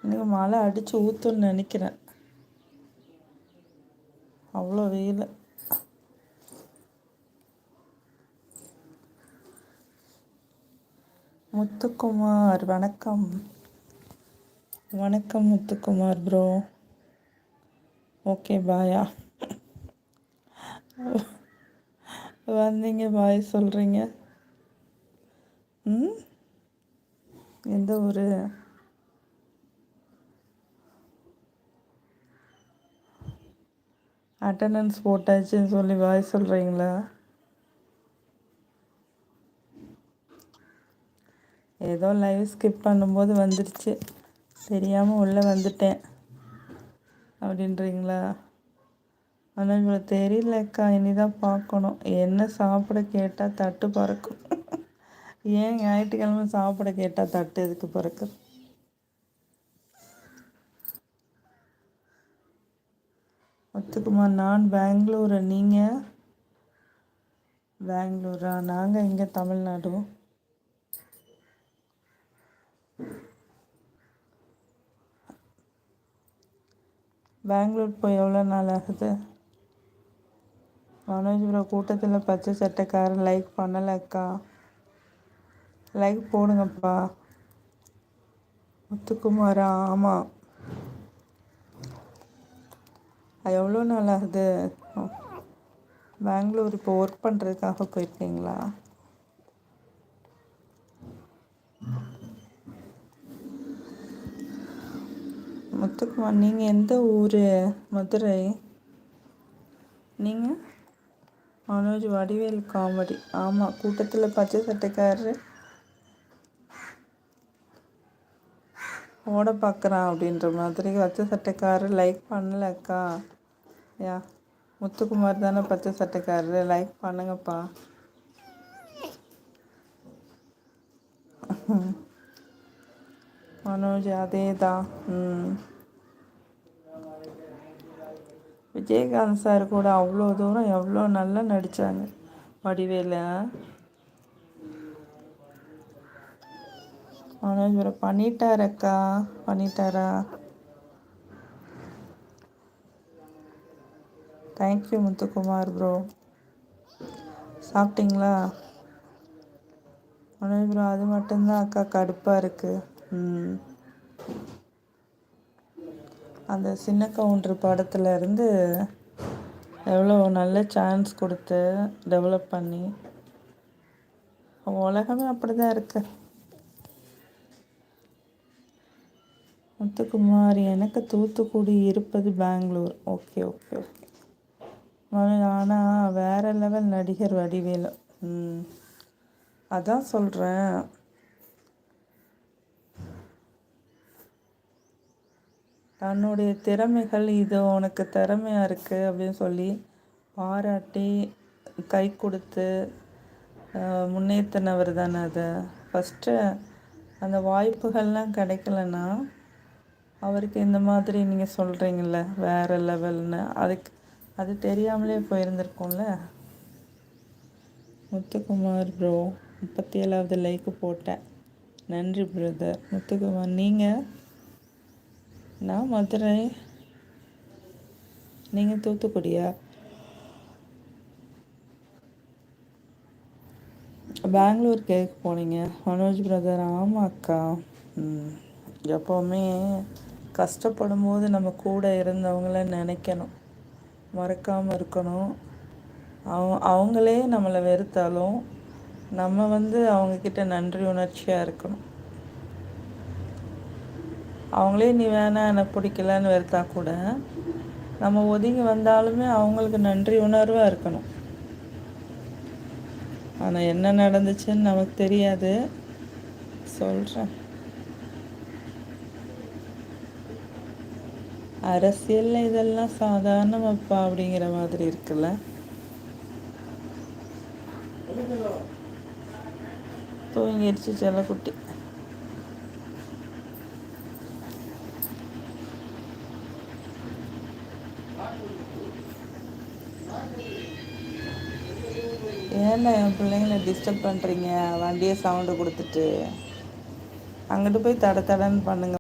இன்னைக்கு மழை அடித்து ஊற்றுன்னு நினைக்கிறேன். அவ்வளோ வெயில். முத்துக்குமார் வணக்கம். வணக்கம் முத்துக்குமார் ப்ரோ. ஓகே பாயா. வந்தீங்க பாய் சொல்கிறீங்க. ம், எந்த ஊர்? அட்டண்டன்ஸ் போட்டாச்சுன்னு சொல்லி பாய் சொல்கிறீங்களா? ஏதோ லைவ் ஸ்கிப் பண்ணும்போது வந்துடுச்சு, தெரியாமல் உள்ளே வந்துட்டேன் அப்படின்றீங்களா? ஆனால் இவ்வளோ தெரியலக்கா, இனிதான் பார்க்கணும். என்ன சாப்பிட கேட்டால் தட்டு பறக்கும். ஏன் ஞாயிற்றுக்கிழமை சாப்பிட கேட்டால் தட்டு எதுக்கு பறக்கும்? முத்துக்குமார், நான் பெங்களூரு. நீங்கள்? பெங்களூரா? நாங்கள் இங்கே தமிழ்நாடு. பெங்களூர் போய் எவ்வளோ நாள் ஆகுது? மனோஜ் ப்ரோ, கூட்டத்தில் பச்சை சட்டைக்காரன் லைக் பண்ணலக்கா. லைக் போடுங்கப்பா. முத்துக்குமாரா? ஆமாம். எவ்வளோ நாள் ஆகுது? பெங்களூர் இப்போ ஒர்க் பண்ணுறதுக்காக போயிருக்கீங்களா? முத்துக்குமார், நீங்கள் எந்த ஊர்? மதுரை. நீங்கள்? மனோஜ் வடிவேல் காமெடி. ஆமாம், கூட்டத்தில் பச்சை சட்டைக்காரரு ஓட பார்க்குறான் அப்படின்ற மாதிரி. பச்சை சட்டைக்காரரு லைக் பண்ணலக்கா. யா, முத்துக்குமார் தானே பச்சை சட்டைக்காரரு. லைக் பண்ணுங்கப்பா. மனோஜ் அதே தான். விஜயகாந்த் சார் கூட அவ்வளோ தூரம் எவ்வளோ நல்லா நடித்தாங்க வடிவேல. மனோஜ் ப்ரோ பண்ணிட்டாரக்கா. பண்ணிட்டாரா? Thank you Muthukumar bro. சாப்பிட்டீங்களா? மனோஜ் ப்ரோ, அது மட்டும்தான் அக்கா கடுப்பாக இருக்குது. அந்த சின்ன கவுண்டர் படத்தில் இருந்து எவ்வளோ நல்ல சான்ஸ் கொடுத்து டெவலப் பண்ணி, உலகமே அப்படி தான் இருக்கு. முத்துக்குமார், எனக்கு தூத்துக்குடி, இருப்பது பெங்களூர். Okay okay okay. ஆனால் வேறு லெவல் நடிகர் வடிவேலு. அதான் சொல்கிறேன். தன்னுடைய திறமைகள், இது உனக்கு திறமையாக இருக்குது அப்படின்னு சொல்லி பாராட்டி கை கொடுத்து முன்னேற்றினவர் தானே. அதை ஃபஸ்ட்டு அந்த வாய்ப்புகள்லாம் கிடைக்கலன்னா அவருக்கு இந்த மாதிரி நீங்கள் சொல்கிறீங்கள வேறு லெவல்னு, அது தெரியாமலே போயிருந்திருக்கோம்ல. முத்துக்குமார் ப்ரோ, 37வது லைக்கு போட்டேன். நன்றி பிரதர். முத்துக்குமார், நீங்கள்? நான் மதுரை. நீங்கள் தூத்துக்குடியா? பெங்களூர் கேட்க போனீங்க மனோஜ் பிரதர். ஆமாம் அக்கா. எப்போவுமே கஷ்டப்படும் போது நம்ம கூட இருந்தவங்கள நினைக்கணும், மறக்காமல் இருக்கணும். அவங்களே நம்மளை வெறுத்தாலும் நம்ம அவங்கக்கிட்ட நன்றி உணர்ச்சியாக இருக்கணும். அவங்களே நீ வேணாம், எனக்கு பிடிக்கலன்னு வெறுத்தா கூட நம்ம ஒதுங்கி வந்தாலுமே அவங்களுக்கு நன்றி உணர்வாக இருக்கணும். ஆனால் என்ன நடந்துச்சுன்னு நமக்கு தெரியாது. சொல்கிறேன், அரசியலில் இதெல்லாம் சாதாரணமாப்பா அப்படிங்கிற மாதிரி இருக்குல்ல. தூங்கிடுச்சு செல்லக்குட்டி. ஏன்னா என் பிள்ளைங்களை டிஸ்டர்ப் பண்ணுறீங்க? வண்டியை சவுண்டு கொடுத்துட்டு அங்கிட்டு போய் தட தடன்னு பண்ணுங்க.